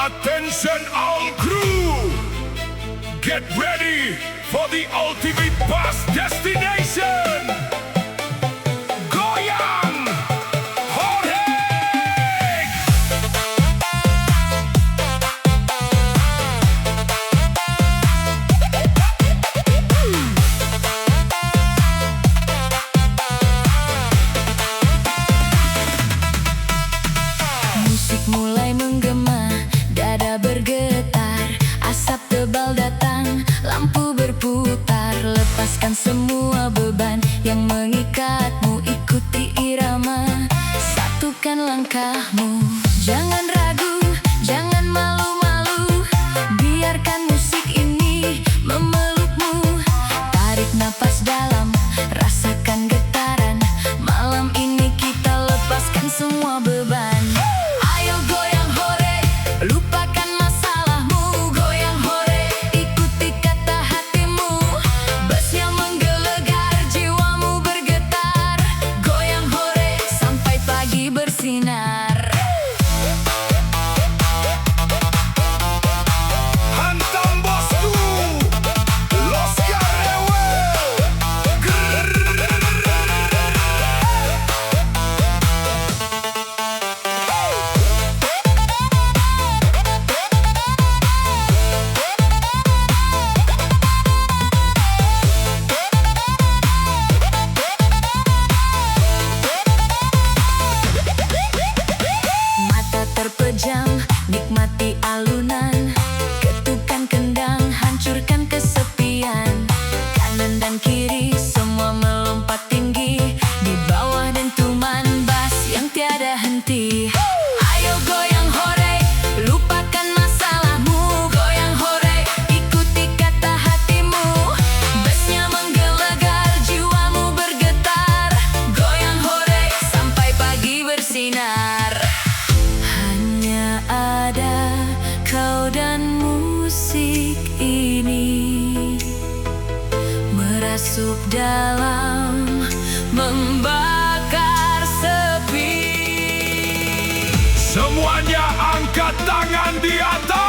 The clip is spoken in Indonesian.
Attention all crew! Get ready for the ultimate bus destination! Goyang Hore! Musik mulai menggema, dada bergetar, asap tebal datang, lampu berputar. Lepaskan semua beban yang mengikatmu, ikuti irama, satukan langkahmu. Jangan ragu, jangan malu-malu, biarkan musik ini memelukmu. Tarik napas dalam, rasakan getaran, malam ini kita lepaskan semua beban. Ayo goyang hore, lupakan masalahmu. Goyang hore, ikuti kata hatimu. Busnya menggelegar, jiwamu bergetar. Goyang hore, sampai pagi bersinar. Hantam bosku, los garewe. Mata terpejam, nikmati alunan, ketukan kendang, hancurkan kesepian. Kanan dan kiri semua melompat tinggi, di bawah dentuman bass yang tiada henti. Ayo goyang hore, lupakan masalahmu. Goyang hore, ikuti kata hatimu. Bassnya menggelegar, jiwamu bergetar. Goyang hore, sampai pagi bersinar. Hanya ada kau dan musik ini, merasuk dalam, membakar sepi. Semuanya angkat tangan di atas.